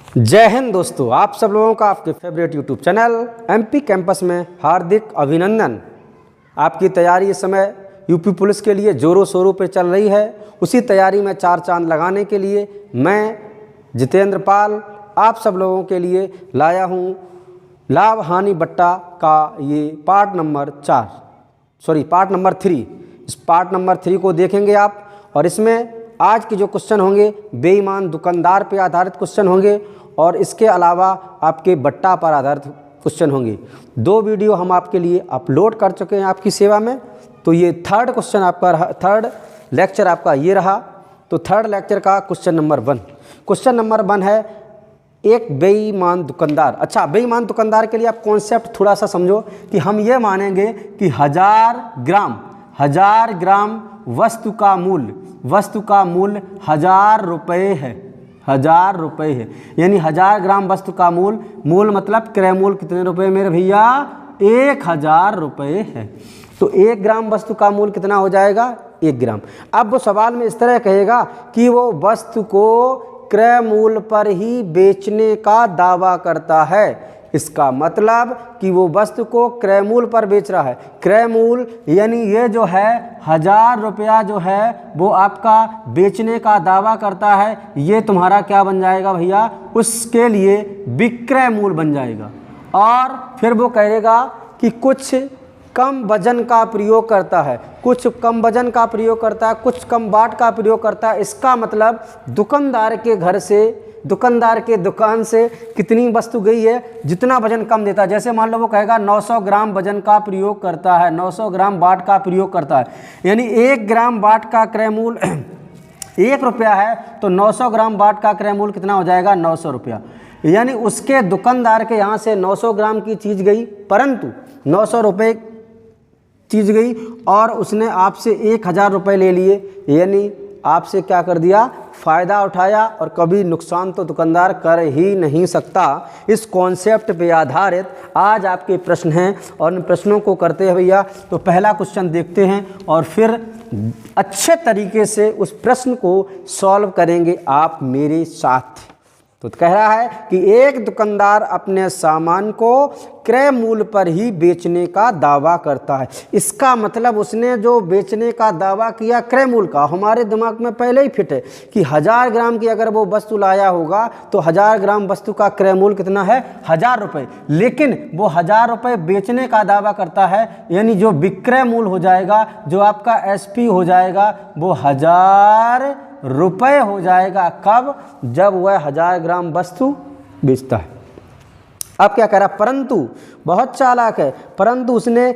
जय हिंद दोस्तों, आप सब लोगों का आपके favourite YouTube channel MP campus में हार्दिक अभिनंदन। आपकी तैयारी इस समय यूपी पुलिस के लिए जोरों शोरों पे चल रही है। उसी तैयारी में चार चांद लगाने के लिए मैं जितेंद्र पाल आप सब लोगों के लिए लाया हूँ लाभ हानि बट्टा का ये पार्ट नंबर 3। इस पार्ट नंबर 3 को देखेंगे आप, और इसमें आज के जो क्वेश्चन होंगे बेईमान दुकानदार पे आधारित क्वेश्चन होंगे और इसके अलावा आपके बट्टा पर आधारित क्वेश्चन होंगे। 2 वीडियो हम आपके लिए अपलोड कर चुके हैं आपकी सेवा में। तो ये थर्ड लेक्चर आपका ये रहा। तो थर्ड लेक्चर का क्वेश्चन नंबर 1 है एक बेईमान दुकानदार। अच्छा, बेईमान दुकानदार के लिए आप कॉन्सेप्ट थोड़ा सा समझो कि हम ये मानेंगे कि 1000 ग्राम वस्तु का मूल्य 1000 रुपये है। 1000 रुपये है, यानी 1000 ग्राम वस्तु का मूल मतलब क्रय मूल्य कितने रुपए मेरे भैया? 1000 रुपये है। तो 1 ग्राम वस्तु का मूल्य कितना हो जाएगा? 1 ग्राम। अब वो सवाल में इस तरह कहेगा कि वो वस्तु को क्रय मूल्य पर ही बेचने का दावा करता है। इसका मतलब कि वो वस्तु को क्रय मूल्य पर बेच रहा है। क्रय मूल्य यानी ये जो है 1000 रुपया जो है वो आपका बेचने का दावा करता है। ये तुम्हारा क्या बन जाएगा भैया? उसके लिए विक्रय मूल्य बन जाएगा। और फिर वो कहेगा कि कुछ कम वजन का प्रयोग करता है, कुछ कम वजन का प्रयोग करता है, कुछ कम बाट का प्रयोग करता है। इसका मतलब दुकानदार के घर से, दुकानदार के दुकान से कितनी वस्तु गई है, जितना वजन कम देता है। जैसे मान लो वो कहेगा 900 ग्राम वजन का प्रयोग करता है, 900 ग्राम बाट का प्रयोग करता है, यानी 1 ग्राम बाट का क्रय मूल्य 1 रुपया है, तो 900 ग्राम बाट का क्रय मूल्य कितना हो जाएगा? 900 रुपया। यानी उसके दुकानदार के यहाँ से 900 ग्राम की चीज़ गई, परंतु 900 रुपये चीज़ गई और उसने आपसे 1000 रुपये ले लिए, यानी आपसे क्या कर दिया? फ़ायदा उठाया। और कभी नुकसान तो दुकानदार कर ही नहीं सकता। इस कॉन्सेप्ट पे आधारित आज आपके प्रश्न हैं और इन प्रश्नों को करते हैं भैया। तो पहला क्वेश्चन देखते हैं और फिर अच्छे तरीके से उस प्रश्न को सॉल्व करेंगे आप मेरे साथ। तो कह रहा है कि एक दुकानदार अपने सामान को क्रय मूल्य पर ही बेचने का दावा करता है। इसका मतलब उसने जो बेचने का दावा किया क्रय मूल्य का, हमारे दिमाग में पहले ही फिट है कि 1000 ग्राम की अगर वो वस्तु लाया होगा तो 1000 ग्राम वस्तु का क्रय मूल्य कितना है? 1000 रुपये। लेकिन वो 1000 रुपये बेचने का दावा करता है, यानी जो विक्रय मूल्य हो जाएगा, जो आपका एसपी हो जाएगा, वो 1000 रुपये हो जाएगा। कब? जब वह 1000 ग्राम वस्तु बेचता है। अब क्या करा? परंतु बहुत चालाक है, परंतु उसने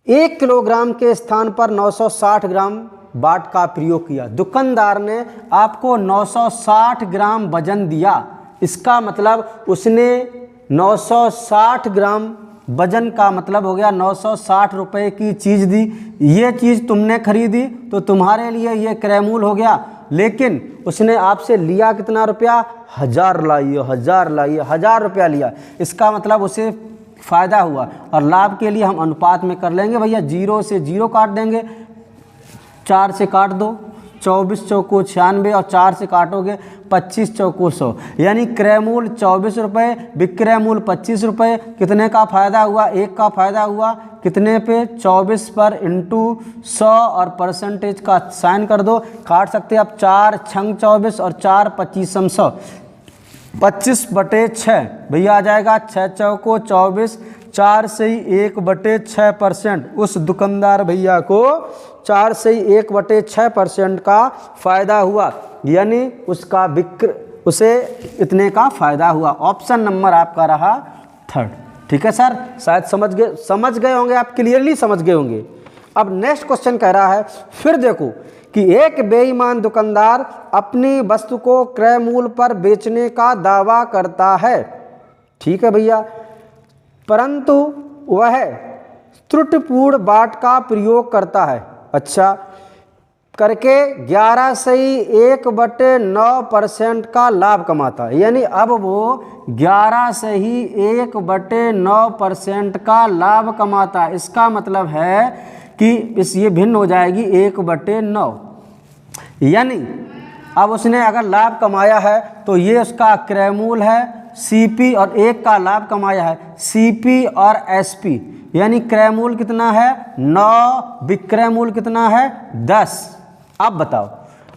1 किलोग्राम के स्थान पर 960 ग्राम बाट का प्रयोग किया। दुकानदार ने आपको 960 ग्राम वजन दिया। इसका मतलब उसने 960 ग्राम वजन का मतलब हो गया 960 रुपये की चीज़ दी। ये चीज़ तुमने खरीदी तो तुम्हारे लिए ये क्रय मूल्य हो गया। लेकिन उसने आपसे लिया कितना रुपया? 1000 लाइए, 1000 रुपया लिया। इसका मतलब उसे फ़ायदा हुआ। और लाभ के लिए हम अनुपात में कर लेंगे भैया, 0 से 0 काट देंगे, 4 से काट दो, 24 चौको 96 और 4 से काटोगे 25 चौको 100, यानी क्रय मूल्य 24 रुपये, विक्रय मूल्य 25 रुपये। कितने का फ़ायदा हुआ? 1 का फ़ायदा हुआ। कितने पे? 24 पर इंटू 100 और परसेंटेज का साइन कर दो, काट सकते हैं आप। 4 छंग 24 और 4 25 100, 25/6 भैया आ जाएगा। 6 चौको 24, 4 से ही 1/6%। उस दुकानदार भैया को 4 से ही 1/6% का फ़ायदा हुआ, यानी उसका उसे इतने का फ़ायदा हुआ। ऑप्शन नंबर आपका रहा 3rd। ठीक है सर, शायद समझ गए होंगे आप, क्लियरली समझ गए होंगे। अब नेक्स्ट क्वेश्चन कह रहा है, फिर देखो कि एक बेईमान दुकानदार अपनी वस्तु को क्रय मूल्य पर बेचने का दावा करता है। ठीक है भैया, परंतु वह त्रुटिपूर्ण बाट का प्रयोग करता है। अच्छा, करके 11 से ही 1/9% का लाभ कमाता है। यानी अब वो 11 से ही 1/9% का लाभ कमाता है। इसका मतलब है कि ये भिन्न हो जाएगी 1/9, यानी अब उसने अगर लाभ कमाया है तो ये उसका क्रय मूल्य है CP, और एक का लाभ कमाया है CP और SP, यानी क्रय मूल्य कितना है 9, विक्रय मूल्य कितना है 10। अब बताओ,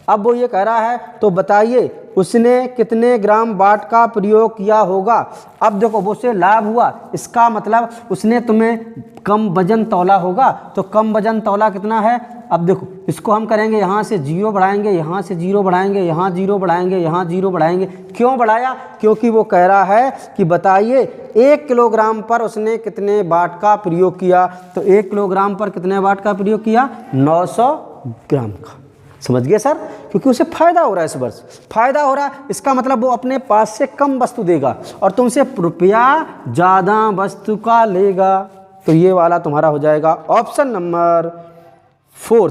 अब वो ये कह रहा है तो बताइए उसने कितने ग्राम वाट का प्रयोग किया होगा। अब देखो वो से लाभ हुआ, इसका मतलब उसने तुम्हें कम वजन तौला होगा, तो कम वजन तौला कितना है। अब देखो इसको हम करेंगे, यहाँ से 0 बढ़ाएंगे, यहाँ से 0 बढ़ाएंगे, यहाँ 0 बढ़ाएंगे, यहाँ 0 बढ़ाएंगे। क्यों बढ़ाया? क्योंकि वो कह रहा है कि बताइए 1 किलोग्राम पर उसने कितने वाट का प्रयोग किया। तो 1 किलोग्राम पर कितने वाट का प्रयोग किया? 900 ग्राम का। समझ गए सर? क्योंकि उसे फायदा हो रहा है, इस वर्ष फायदा हो रहा है, इसका मतलब वो अपने पास से कम वस्तु देगा और तुमसे रुपया ज़्यादा वस्तु का लेगा। तो ये वाला तुम्हारा हो जाएगा ऑप्शन नंबर 4।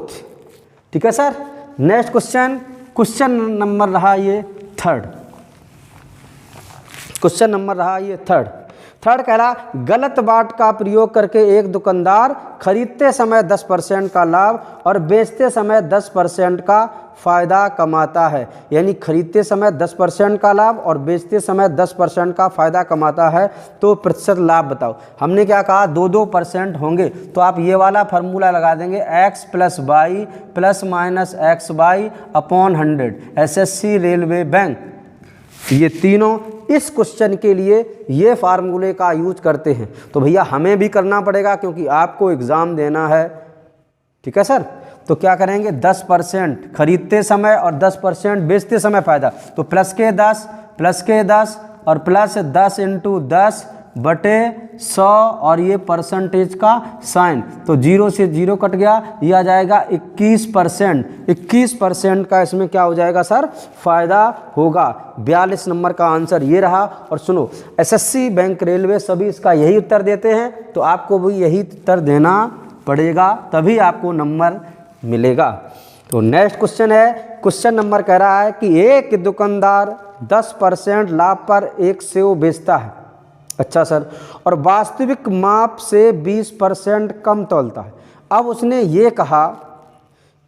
ठीक है सर। नेक्स्ट क्वेश्चन नंबर रहा ये 3rd। क्वेश्चन नंबर रहा ये 3rd कह रहा गलत बाट का प्रयोग करके एक दुकानदार खरीदते समय 10% का लाभ और बेचते समय 10% का फायदा कमाता है। यानी खरीदते समय 10% का लाभ और बेचते समय 10% का फायदा कमाता है। तो प्रतिशत लाभ बताओ। हमने क्या कहा 2% होंगे, तो आप ये वाला फार्मूला लगा देंगे x + y ± xy upon 100। SSC railway bank, ये तीनों इस क्वेश्चन के लिए ये फार्मूले का यूज करते हैं। तो भैया हमें भी करना पड़ेगा क्योंकि आपको एग्ज़ाम देना है। ठीक है सर। तो क्या करेंगे 10% खरीदते समय और 10% बेचते समय फ़ायदा, तो प्लस के 10 और प्लस 10 × 10 बटे 100 और ये परसेंटेज का साइन, तो 0 से 0 कट गया, ये आ जाएगा 21%। 21% का इसमें क्या हो जाएगा सर? फ़ायदा होगा। 42 नंबर का आंसर ये रहा। और सुनो, SSC बैंक रेलवे सभी इसका यही उत्तर देते हैं, तो आपको भी यही उत्तर देना पड़ेगा, तभी आपको नंबर मिलेगा। तो नेक्स्ट क्वेश्चन है, क्वेश्चन नंबर कह रहा है कि एक दुकानदार 10% लाभ पर एक सेव बेचता है। अच्छा सर। और वास्तविक माप से 20% कम तौलता है। अब उसने ये कहा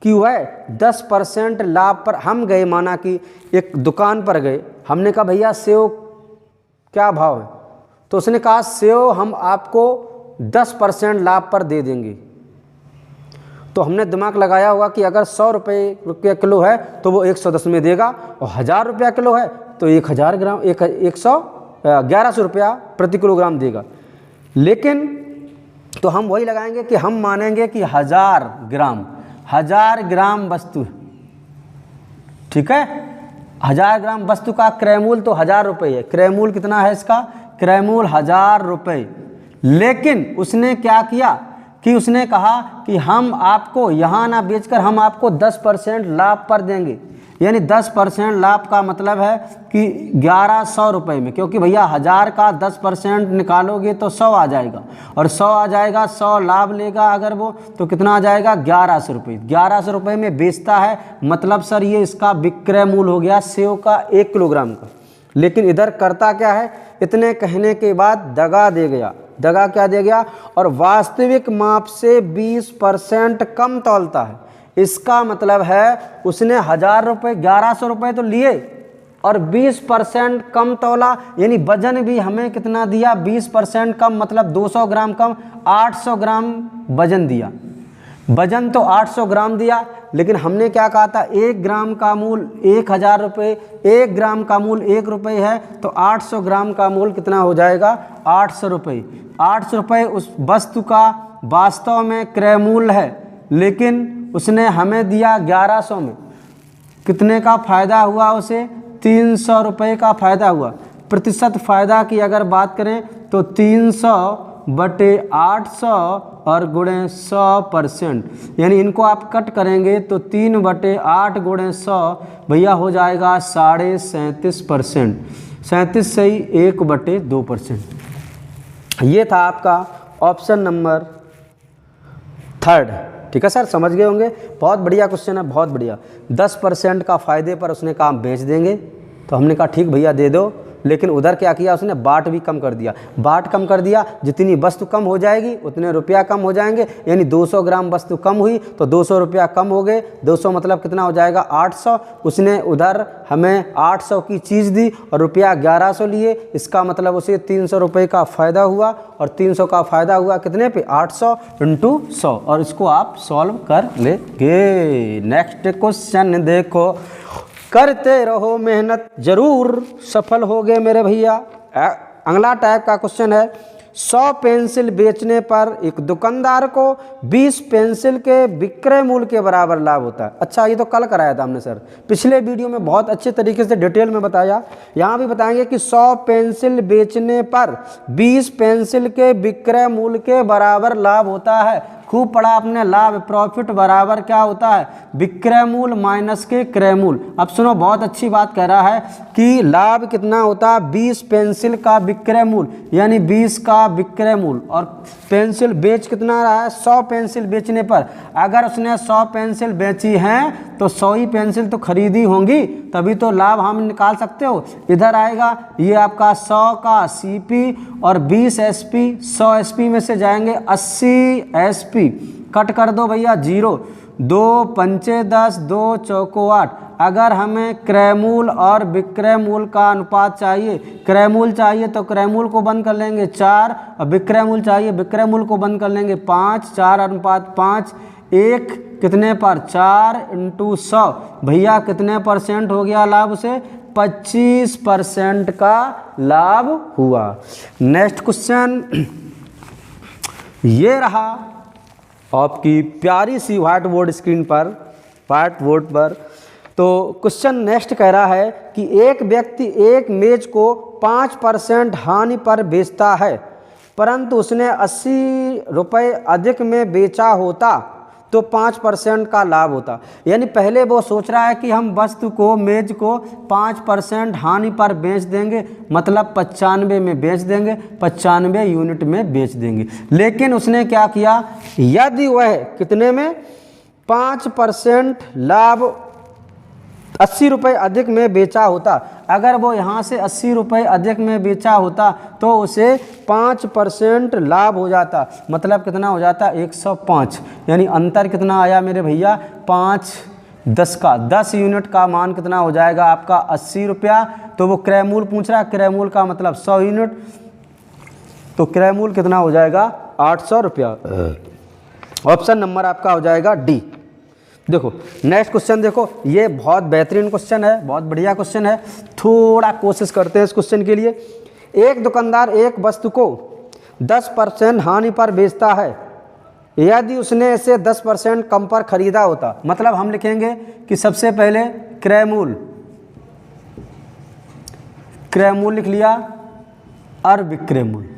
कि वह 10% लाभ पर, हम गए माना कि एक दुकान पर गए, हमने कहा भैया सेव क्या भाव है, तो उसने कहा सेव हम आपको 10% लाभ पर दे देंगे। तो हमने दिमाग लगाया होगा कि अगर 100 रुपये किलो है तो वो 110 में देगा, और 1000 रुपया किलो है तो 1000 ग्राम 1100 रुपया प्रति किलोग्राम देगा। लेकिन तो हम वही लगाएंगे कि हम मानेंगे कि 1000 ग्राम वस्तु, ठीक है, 1000 ग्राम वस्तु का क्रय मूल्य तो 1000 रुपये है। क्रय मूल्य कितना है इसका? क्रय मूल्य 1000 रुपये। लेकिन उसने क्या किया कि उसने कहा कि हम आपको यहाँ ना बेचकर हम आपको 10% लाभ पर देंगे। यानी 10% लाभ का मतलब है कि 1100 रुपये में, क्योंकि भैया 1000 का 10% निकालोगे तो 100 आ जाएगा, और 100 आ जाएगा, 100 लाभ लेगा अगर वो, तो कितना आ जाएगा 1100 रुपये। 1100 रुपये में बेचता है, मतलब सर ये इसका विक्रय मूल्य हो गया सेव का 1 किलोग्राम का। लेकिन इधर करता क्या है, इतने कहने के बाद दगा दे गया। दगा क्या दे गया? और वास्तविक माप से 20% कम तौलता है। इसका मतलब है उसने 1000 रुपये 1100 रुपये तो लिए और 20% कम तौला, यानी वजन भी हमें कितना दिया? 20% कम, मतलब 200 ग्राम कम, 800 ग्राम वजन दिया। वजन तो 800 ग्राम दिया, लेकिन हमने क्या कहा था? 1 ग्राम का मूल्य 1000 रुपये, 1 ग्राम का मूल्य 1 रुपये है, तो 800 ग्राम का मूल्य कितना हो जाएगा? 800 रुपये। 800 रुपये उस वस्तु का वास्तव में क्रय मूल्य है, लेकिन उसने हमें दिया 1100 में। कितने का फ़ायदा हुआ उसे? 300 रुपये का फ़ायदा हुआ। प्रतिशत फ़ायदा की अगर बात करें तो 300 बटे 800 और गुणे 100%, यानी इनको आप कट करेंगे तो 3 बटे 8 गुणे 100 भैया हो जाएगा 37.5%। 37 से ही 1 बटे 2%। ये था आपका ऑप्शन नंबर 3rd। ठीक है सर, समझ गए होंगे। बहुत बढ़िया क्वेश्चन है, बहुत बढ़िया। 10% का फ़ायदे पर उसने काम बेच देंगे, तो हमने कहा ठीक भैया दे दो। लेकिन उधर क्या किया उसने, बाट भी कम कर दिया। बाट कम कर दिया, जितनी वस्तु कम हो जाएगी उतने रुपया कम हो जाएंगे, यानी 200 ग्राम वस्तु कम हुई तो 200 रुपया कम हो गए। 200 मतलब कितना हो जाएगा 800। उसने उधर हमें 800 की चीज़ दी और रुपया 1100 लिए, इसका मतलब उसे 300 रुपये का फ़ायदा हुआ। और 300 का फ़ायदा हुआ कितने पे, 800 × 100। और इसको आप सॉल्व कर लेंगे। नेक्स्ट क्वेश्चन देखो, करते रहो मेहनत जरूर सफल होगे मेरे भैया। अगला टाइप का क्वेश्चन है, 100 पेंसिल बेचने पर एक दुकानदार को 20 पेंसिल के विक्रय मूल्य के बराबर लाभ होता है। अच्छा, ये तो कल कराया था हमने सर, पिछले वीडियो में बहुत अच्छे तरीके से डिटेल में बताया। यहाँ भी बताएंगे कि 100 पेंसिल बेचने पर 20 पेंसिल के विक्रय मूल्य के बराबर लाभ होता है। खूब पढ़ा आपने, लाभ प्रॉफिट बराबर क्या होता है, विक्रय मूल्य माइनस के क्रय मूल्य। अब सुनो, बहुत अच्छी बात कह रहा है कि लाभ कितना होता है, 20 पेंसिल का विक्रय मूल्य, यानी 20 का विक्रय मूल्य। और पेंसिल बेच कितना रहा है, 100 पेंसिल बेचने पर। अगर उसने 100 पेंसिल बेची हैं तो 100 ही पेंसिल तो खरीदी होंगी, तभी तो लाभ हम निकाल सकते हो। इधर आएगा ये आपका 100 का CP और 20 SP, 100 SP में से जाएंगे 80 SP, कट कर दो भैया 0, 2 पंचे 10, 2 चौको 8। अगर हमें क्रय मूल्य और विक्रय मूल्य का अनुपात चाहिए, क्रय मूल्य चाहिए तो क्रय मूल्य को बंद कर लेंगे 4, और विक्रय मूल्य चाहिए, विक्रय मूल्य को बंद कर लेंगे 5, 4:5, 1 कितने पर, 4 × 100। भैया कितने % हो गया लाभ उसे, 25% का लाभ हुआ। नेक्स्ट क्वेश्चन ये रहा आपकी प्यारी सी व्हाइट बोर्ड स्क्रीन पर, व्हाइट बोर्ड पर। तो क्वेश्चन नेक्स्ट कह रहा है कि एक व्यक्ति एक मेज को 5% हानि पर बेचता है, परंतु उसने 80 रुपये अधिक में बेचा होता तो 5% का लाभ होता। यानी पहले वो सोच रहा है कि हम वस्तु को, मेज को 5% हानि पर बेच देंगे, मतलब 95 में बेच देंगे, 95 यूनिट में बेच देंगे। लेकिन उसने क्या किया, यदि वह कितने में 5% लाभ 80 रुपये अधिक में बेचा होता, अगर वो यहाँ से 80 रुपये अधिक में बेचा होता तो उसे 5% लाभ हो जाता, मतलब कितना हो जाता 105। यानी अंतर कितना आया मेरे भैया, 5 10 का 10 यूनिट का मान कितना हो जाएगा आपका 80 रुपया। तो वो क्रय मूल्य पूछ रहा है, क्रय मूल्य का मतलब 100 यूनिट, तो क्रय मूल्य कितना हो जाएगा 800 रुपया। ऑप्शन नंबर आपका हो जाएगा डी। देखो नेक्स्ट क्वेश्चन देखो, ये बहुत बेहतरीन क्वेश्चन है, बहुत बढ़िया क्वेश्चन है। थोड़ा कोशिश करते हैं इस क्वेश्चन के लिए। एक दुकानदार एक वस्तु को 10% हानि पर बेचता है, यदि उसने इसे 10% कम पर खरीदा होता, मतलब हम लिखेंगे कि सबसे पहले क्रय मूल्य लिख लिया और विक्रय मूल्य,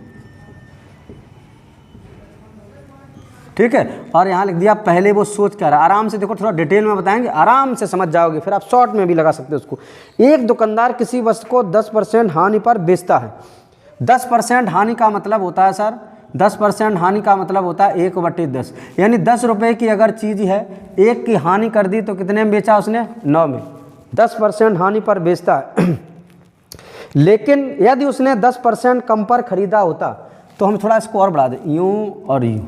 ठीक है। और यहाँ लिख दिया, पहले वो सोच कर रहा, आराम से देखो, थोड़ा डिटेल में बताएंगे, आराम से समझ जाओगे, फिर आप शॉर्ट में भी लगा सकते हो उसको। एक दुकानदार किसी वस्तु को 10% हानि पर बेचता है। 10% हानि का मतलब होता है सर, 10% हानि का मतलब होता है 1/10, यानी 10 रुपये की अगर चीज़ है, 1 की हानि कर दी तो कितने में बेचा उसने, 9 में। 10% हानि पर बेचता है। लेकिन यदि उसने 10% कम पर खरीदा होता, तो हम थोड़ा इसको और बढ़ा दें, यूँ और यूँ,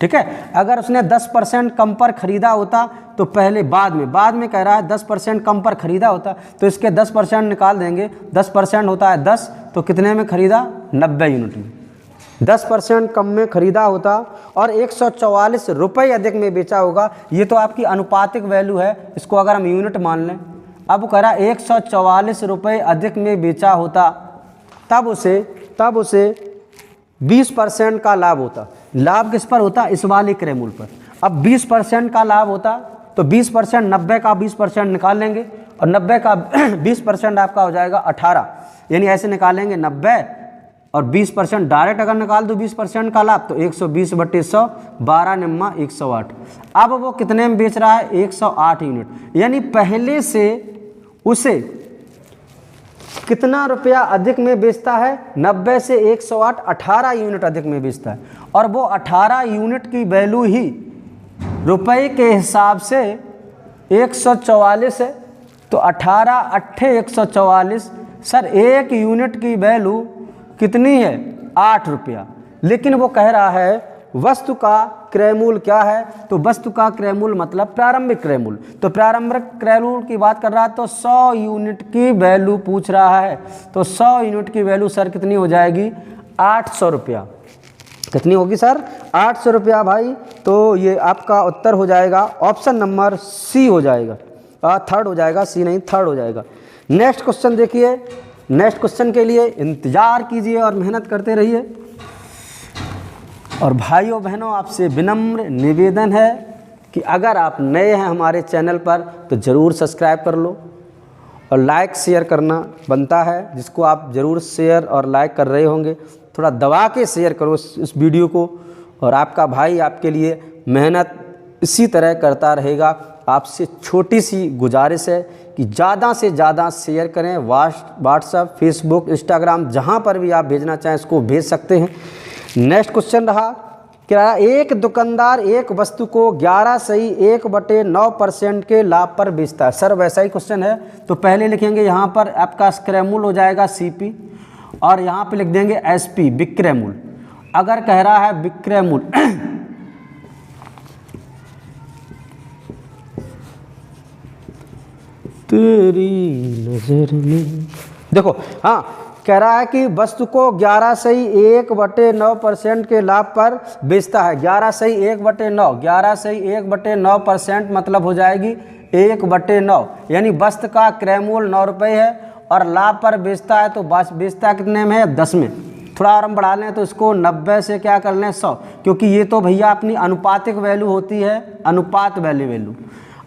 ठीक है। अगर उसने 10% कम पर खरीदा होता तो पहले बाद में कह रहा है 10% कम पर खरीदा होता, तो इसके 10% निकाल देंगे। 10% होता है 10, तो कितने में खरीदा, 90 यूनिट में। 10% कम में खरीदा होता और 144 रुपये अधिक में बेचा होगा। ये तो आपकी अनुपातिक वैल्यू है, इसको अगर हम यूनिट मान लें। अब कह रहा 144 रुपये अधिक में बेचा होता, तब उसे 20% का लाभ होता। लाभ किस पर होता, इस वाले क्रय मूल्य पर। अब 20% का लाभ होता तो 20%, 90 का 20% निकाल लेंगे, और 90 का 20% आपका हो जाएगा 18। यानी ऐसे निकालेंगे 90 और 20% डायरेक्ट अगर निकाल दो 20% का लाभ, तो 120/100, 12 निम्मा 108। अब वो कितने में बेच रहा है, 108 यूनिट। यानी पहले से उसे कितना रुपया अधिक में बेचता है, 90 से 108, 18 यूनिट अधिक में बेचता है। और वो 18 यूनिट की वैल्यू ही रुपए के हिसाब से 144 है, तो 18 × 144 सर 1 यूनिट की वैल्यू कितनी है 8 रुपया, लेकिन वो कह रहा है वस्तु का क्रय मूल्य क्या है, तो वस्तु का क्रय मूल्य मतलब प्रारंभिक क्रय मूल्य, तो प्रारंभिक क्रय मूल्य की बात कर रहा है तो 100 यूनिट की वैल्यू पूछ रहा है, तो 100 यूनिट की वैल्यू सर कितनी हो जाएगी 800 रुपया। कितनी होगी सर 800 रुपया भाई। तो ये आपका उत्तर हो जाएगा ऑप्शन नंबर सी हो जाएगा, थर्ड हो जाएगा, सी नहीं थर्ड हो जाएगा। नेक्स्ट क्वेश्चन देखिए, नेक्स्ट क्वेश्चन के लिए इंतज़ार कीजिए और मेहनत करते रहिए। और भाइयों बहनों आपसे विनम्र निवेदन है कि अगर आप नए हैं हमारे चैनल पर तो ज़रूर सब्सक्राइब कर लो और लाइक शेयर करना बनता है, जिसको आप ज़रूर शेयर और लाइक कर रहे होंगे, थोड़ा दबा के शेयर करो इस वीडियो को। और आपका भाई आपके लिए मेहनत इसी तरह करता रहेगा। आपसे छोटी सी गुजारिश है कि ज़्यादा से ज़्यादा शेयर करें, व्हाट्सएप, फेसबुक, इंस्टाग्राम, जहाँ पर भी आप भेजना चाहें इसको भेज सकते हैं। नेक्स्ट क्वेश्चन रहा क्या, एक दुकानदार एक वस्तु को 11/1/9% के लाभ पर बेचता है। सर वैसा ही क्वेश्चन है, तो पहले लिखेंगे यहाँ पर आपका क्रय मूल्य हो जाएगा CP और यहाँ पे लिख देंगे SP विक्रय मूल्य। अगर कह रहा है विक्रय मूल्य तेरी नजर में, देखो हाँ कह रहा है कि वस्तु को 11/1/9% के लाभ पर बेचता है। 11/1/9, 11/1/9% मतलब हो जाएगी 1/9, यानी वस्तु का क्रय मूल्य 9 रुपये है और लाभ पर बेचता है, तो बस बेचता कितने में है 10 में। थोड़ा और हम बढ़ा लें तो इसको 90 से क्या कर लें 100, क्योंकि ये तो भैया अपनी अनुपातिक वैल्यू होती है, अनुपात वैल्यू।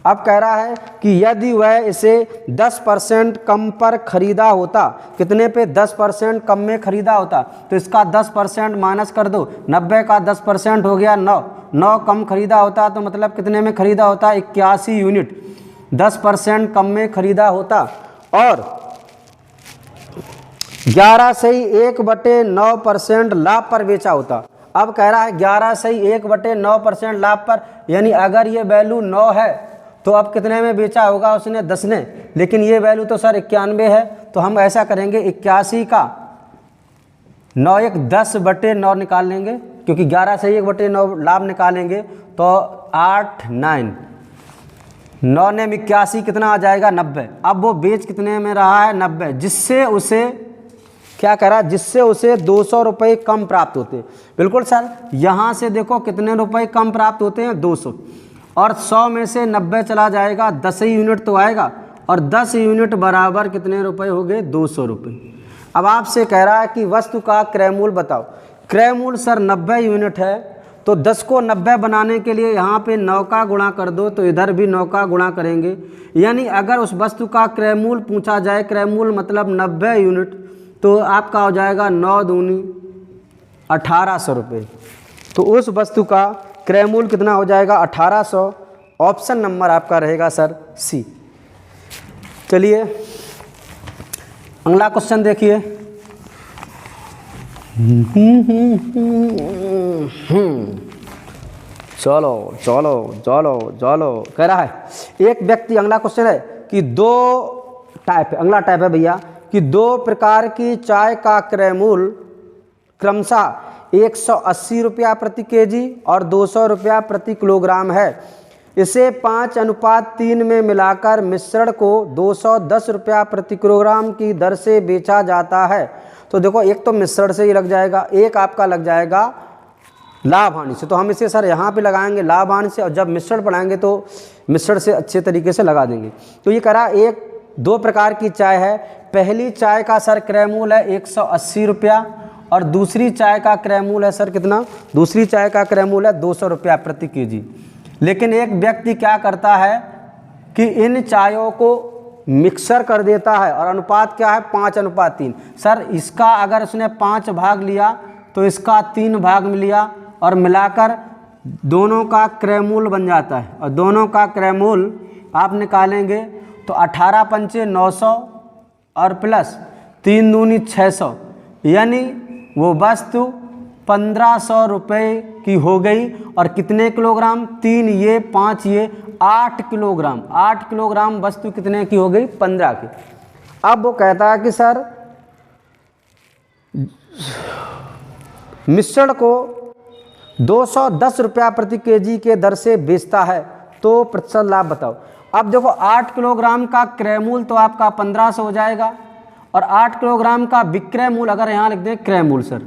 अब कह रहा है कि यदि वह इसे 10% कम पर खरीदा होता, कितने पे 10% कम में खरीदा होता, तो इसका 10% माइनस कर दो, 90 का 10% हो गया 9, 9 कम खरीदा होता तो मतलब कितने में खरीदा होता 81 यूनिट, 10% कम में खरीदा होता और 11/1/9% लाभ पर बेचा होता। अब कह रहा है 11/1/9% लाभ पर, यानी अगर ये वैल्यू 9 है तो अब कितने में बेचा होगा उसने 10 ने, लेकिन ये वैल्यू तो सर 91 है, तो हम ऐसा करेंगे 81 का 9 1 10/9 निकाल लेंगे, क्योंकि 11/1/9 लाभ निकालेंगे तो 8 9 9 ने 81 कितना आ जाएगा 90। अब वो बेच कितने में रहा है 90, जिससे उसे क्या कह रहा है, जिससे उसे 200 रुपये कम प्राप्त होते हैं। बिल्कुल सर, यहाँ से देखो कितने रुपए कम प्राप्त होते हैं 200, और 100 में से 90 चला जाएगा, 10 ही यूनिट तो आएगा, और 10 यूनिट बराबर कितने रुपए हो गए 200 रुपये। अब आपसे कह रहा है कि वस्तु का क्रय मूल्य बताओ। क्रय मूल्य सर 90 यूनिट है, तो 10 को 90 बनाने के लिए यहाँ पे 9 का गुणा कर दो, तो इधर भी 9 का गुणा करेंगे। यानी अगर उस वस्तु का क्रय मूल्य पूछा जाए, क्रय मूल्य मतलब 90 यूनिट, तो आपका हो जाएगा 9 दूनी 1800 रुपये। तो उस वस्तु का क्रय मूल्य कितना हो जाएगा 1800। ऑप्शन नंबर आपका रहेगा सर सी। चलिए अगला क्वेश्चन देखिए। चलो चलो चलो चलो, कह रहा है एक व्यक्ति, अगला क्वेश्चन है कि दो टाइप है, अगला टाइप है भैया कि 2 प्रकार की चाय का क्रय मूल्य क्रमशः 180 रुपया प्रति केजी और 200 रुपया प्रति किलोग्राम है। इसे 5:3 में मिलाकर मिश्रण को 210 रुपया प्रति किलोग्राम की दर से बेचा जाता है। तो देखो एक तो मिश्रण से ही लग जाएगा, एक आपका लग जाएगा लाभ हानि से, तो हम इसे सर यहाँ पे लगाएंगे लाभ हानि से, और जब मिश्रण पढ़ाएंगे तो मिश्रण से अच्छे तरीके से लगा देंगे। तो ये करा एक 2 प्रकार की चाय है। पहली चाय का सर क्रय मूल्य है 180 रुपया और दूसरी चाय का क्रय मूल्य है सर कितना, दूसरी चाय का क्रय मूल्य है 200 रुपया प्रति केजी। लेकिन एक व्यक्ति क्या करता है कि इन चायों को मिक्सर कर देता है, और अनुपात क्या है 5:3। सर इसका अगर उसने 5 भाग लिया तो इसका 3 भाग में लिया, और मिलाकर दोनों का क्रय मूल्य बन जाता है, और दोनों का क्रय मूल्य आप निकालेंगे तो 18 पंचे 900 और प्लस 3 दूनी 600, यानी वो वस्तु 1500 रुपये की हो गई। और कितने किलोग्राम, 3 ये 5 ये 8 किलोग्राम, 8 किलोग्राम वस्तु कितने की हो गई 15 की। अब वो कहता है कि सर मिश्रण को 210 रुपया प्रति केजी के दर से बेचता है तो प्रतिशत लाभ बताओ। अब देखो 8 किलोग्राम का क्रय मूल्य तो आपका 1500 हो जाएगा और 8 किलोग्राम का विक्रय मूल्य अगर यहाँ लिख दें क्रय मूल्य सर,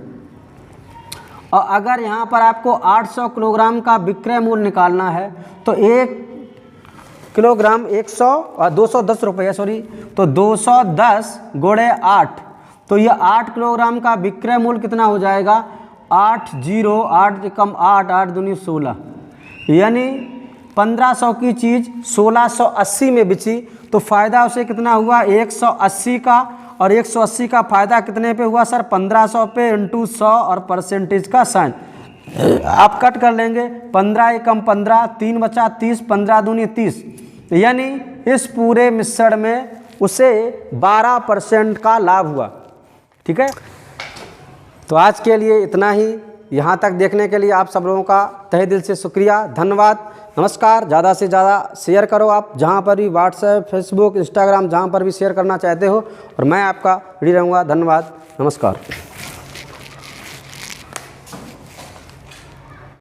और अगर यहाँ पर आपको 800 किलोग्राम का विक्रय मूल्य निकालना है तो 1 किलोग्राम 100 और 210 रुपये सॉरी, तो 210 गुणे 8, तो ये 8 किलोग्राम का विक्रय मूल्य कितना हो जाएगा 8 कम 8 8 दूनी 16, यानी 1500 की चीज़ 1680 में बिची, तो फ़ायदा उसे कितना हुआ 180 का, और 180 का फ़ायदा कितने पे हुआ सर 1500 पे इंटू 100 और परसेंटेज का साइन आप कट कर लेंगे, 15 एकम 15, 3 बचा 30, 15 दूनी 30, यानी इस पूरे मिश्रण में उसे 12% का लाभ हुआ। ठीक है, तो आज के लिए इतना ही। यहाँ तक देखने के लिए आप सब लोगों का तहे दिल से शुक्रिया, धन्यवाद, नमस्कार। ज़्यादा से ज़्यादा शेयर करो आप, जहाँ पर भी व्हाट्सएप, फेसबुक, इंस्टाग्राम, जहाँ पर भी शेयर करना चाहते हो, और मैं आपका रेडी रहूँगा। धन्यवाद, नमस्कार।